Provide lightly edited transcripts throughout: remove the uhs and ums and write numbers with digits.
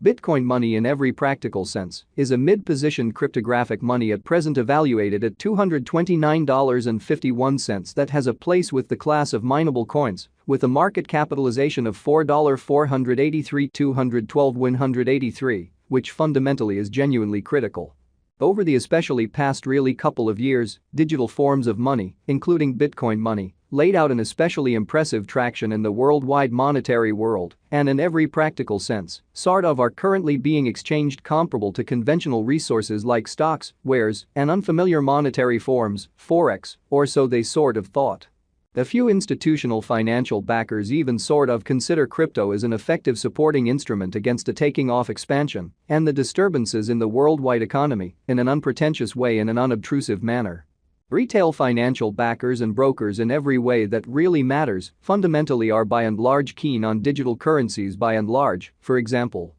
Bitcoin money in every practical sense is a mid-positioned cryptographic money at present evaluated at $229.51 that has a place with the class of mineable coins, with a market capitalization of $4,483,212,183, which fundamentally is genuinely critical. Over the especially past really couple of years, digital forms of money, including Bitcoin money, laid out an especially impressive traction in the worldwide monetary world, and in every practical sense, sort of are currently being exchanged comparable to conventional resources like stocks, wares, and unfamiliar monetary forms, forex, or so they sort of thought. A few institutional financial backers even sort of consider crypto as an effective supporting instrument against a taking-off expansion and the disturbances in the worldwide economy in an unpretentious way, in an unobtrusive manner. Retail financial backers and brokers in every way that really matters fundamentally are by and large keen on digital currencies by and large, for example.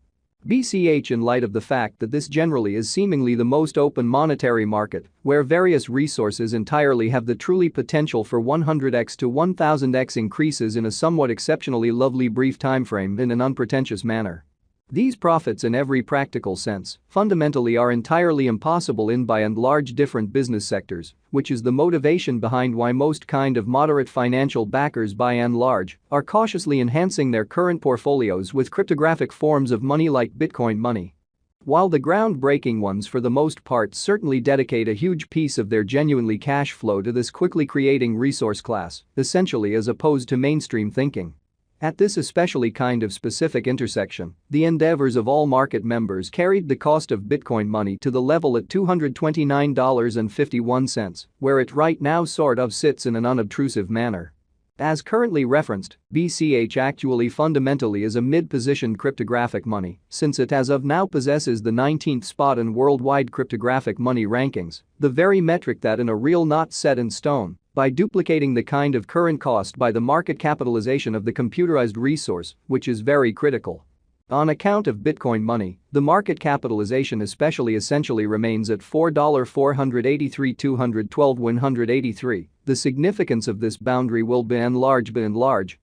BCH, in light of the fact that this generally is seemingly the most open monetary market, where various resources entirely have the truly potential for 100x to 1000x increases in a somewhat exceptionally lovely brief timeframe in an unpretentious manner. These profits in every practical sense fundamentally are entirely impossible in by and large different business sectors, which is the motivation behind why most kind of moderate financial backers by and large are cautiously enhancing their current portfolios with cryptographic forms of money like Bitcoin money. While the groundbreaking ones for the most part certainly dedicate a huge piece of their genuinely cash flow to this quickly creating resource class, essentially as opposed to mainstream thinking. At this especially kind of specific intersection, the endeavors of all market members carried the cost of Bitcoin money to the level at $229.51, where it right now sort of sits in an unobtrusive manner. As currently referenced, BCH actually fundamentally is a mid-positioned cryptographic money, since it as of now possesses the 19th spot in worldwide cryptographic money rankings, the very metric that in a real not set in stone, by duplicating the kind of current cost by the market capitalization of the computerized resource, which is very critical. On account of Bitcoin money, the market capitalization especially essentially remains at $4,483,212,183. The significance of this boundary will by and large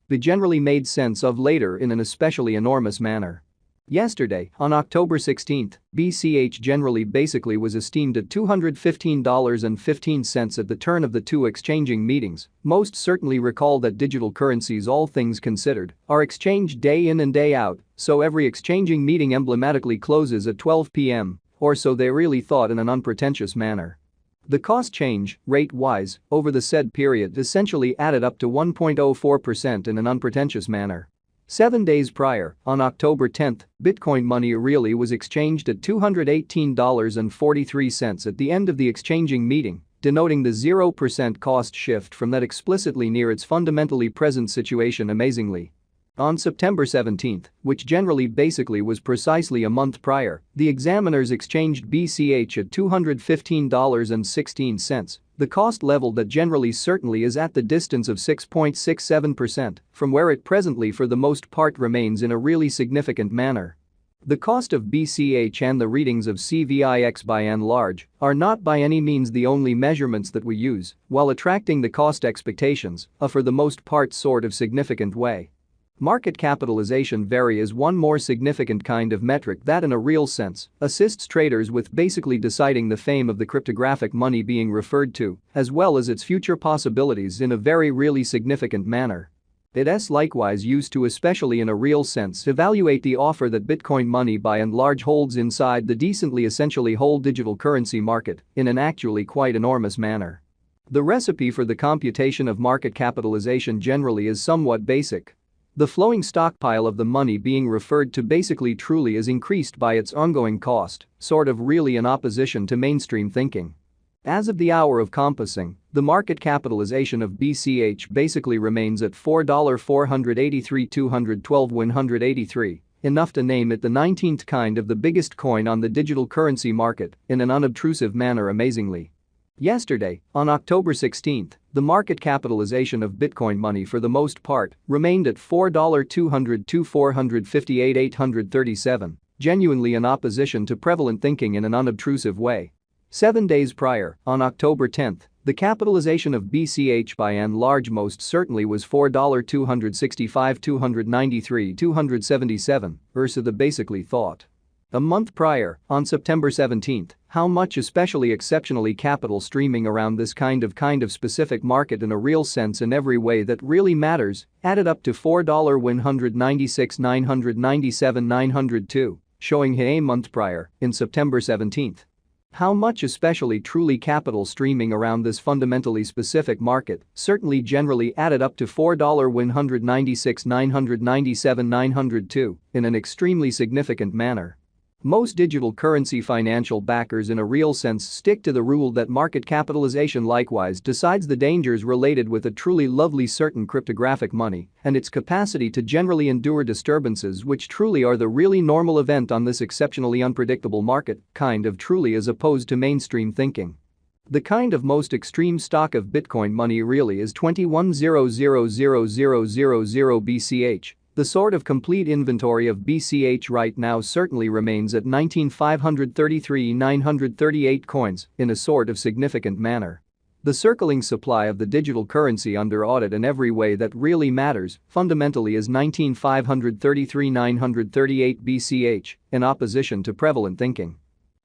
be generally made sense of later in an especially enormous manner. Yesterday, on October 16, BCH generally basically was esteemed at $215.15 at the turn of the two exchanging meetings. Most certainly recall that digital currencies, all things considered, are exchanged day in and day out, so every exchanging meeting emblematically closes at 12 p.m., or so they really thought in an unpretentious manner. The cost change, rate-wise, over the said period essentially added up to 1.04% in an unpretentious manner. 7 days prior, on October 10, Bitcoin money really was exchanged at $218.43 at the end of the exchanging meeting, denoting the 0% cost shift from that explicitly near its fundamentally present situation amazingly. On September 17, which generally basically was precisely a month prior, the examiners exchanged BCH at $215.16, the cost level that generally certainly is at the distance of 6.67% from where it presently for the most part remains in a really significant manner. The cost of BCH and the readings of CVIX by and large are not by any means the only measurements that we use while attracting the cost expectations, for the most part sort of significant way. Market capitalization vary is one more significant kind of metric that in a real sense assists traders with basically deciding the fame of the cryptographic money being referred to, as well as its future possibilities in a very really significant manner. It is likewise used to, especially in a real sense, evaluate the offer that Bitcoin money by and large holds inside the decently essentially whole digital currency market in an actually quite enormous manner. The recipe for the computation of market capitalization generally is somewhat basic. The flowing stockpile of the money being referred to basically truly is increased by its ongoing cost, sort of really in opposition to mainstream thinking. As of the hour of compassing, the market capitalization of BCH basically remains at $4,483,212,183, enough to name it the 19th kind of the biggest coin on the digital currency market in an unobtrusive manner amazingly. Yesterday, on October 16, the market capitalization of Bitcoin money for the most part remained at $4,200,458,837, genuinely in opposition to prevalent thinking in an unobtrusive way. 7 days prior, on October 10, the capitalization of BCH by and large most certainly was $4,265,293,277 versus the basically thought. A month prior, on September 17, how much especially exceptionally capital streaming around this kind of specific market in a real sense in every way that really matters added up to $4,196,997,902, showing a month prior, in September 17. How much especially truly capital streaming around this fundamentally specific market certainly generally added up to $4,196,997,902 in an extremely significant manner. Most digital currency financial backers in a real sense stick to the rule that market capitalization likewise decides the dangers related with a truly lovely certain cryptographic money and its capacity to generally endure disturbances which truly are the really normal event on this exceptionally unpredictable market, kind of truly as opposed to mainstream thinking. The kind of most extreme stock of Bitcoin money really is 21,000,000 BCH. The sort of complete inventory of BCH right now certainly remains at 19,533,938 coins in a sort of significant manner. The circling supply of the digital currency under audit in every way that really matters fundamentally is 19,533,938 BCH in opposition to prevalent thinking.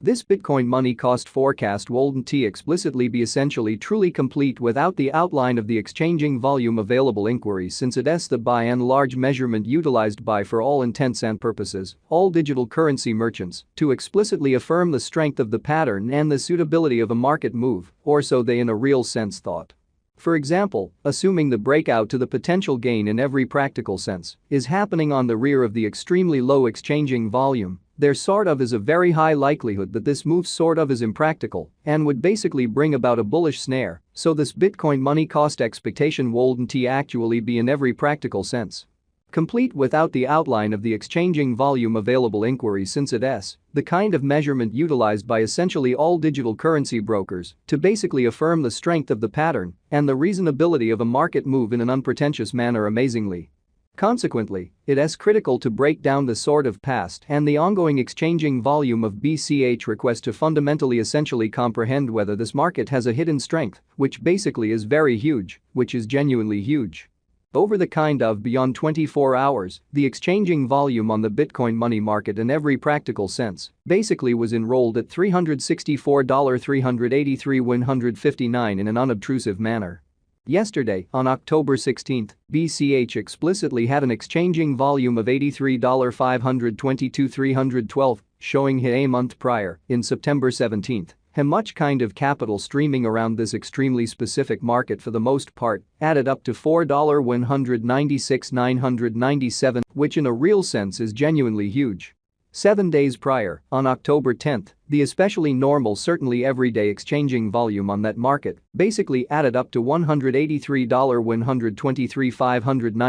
This Bitcoin money cost forecast wouldn't explicitly be essentially truly complete without the outline of the exchanging volume available inquiry since it's the by and large measurement utilized by for all intents and purposes all digital currency merchants to explicitly affirm the strength of the pattern and the suitability of a market move, or so they in a real sense thought. For example, assuming the breakout to the potential gain in every practical sense is happening on the rear of the extremely low exchanging volume, there sort of is a very high likelihood that this move sort of is impractical and would basically bring about a bullish snare, so this Bitcoin money cost expectation wouldn't actually be in every practical sense complete without the outline of the exchanging volume available inquiry since it's the kind of measurement utilized by essentially all digital currency brokers to basically affirm the strength of the pattern and the reasonability of a market move in an unpretentious manner amazingly. Consequently, it's critical to break down the sort of past and the ongoing exchanging volume of BCH request to fundamentally essentially comprehend whether this market has a hidden strength, which basically is very huge, which is genuinely huge. Over the kind of beyond 24 hours, the exchanging volume on the Bitcoin money market in every practical sense basically was enrolled at $364,383,159 in an unobtrusive manner. Yesterday, on October 16, BCH explicitly had an exchanging volume of $83,522,312, showing a month prior, in September 17. How much kind of capital streaming around this extremely specific market for the most part added up to $4,196,997, which in a real sense is genuinely huge. 7 days prior, on October 10, the especially normal certainly everyday exchanging volume on that market basically added up to $183,123,509.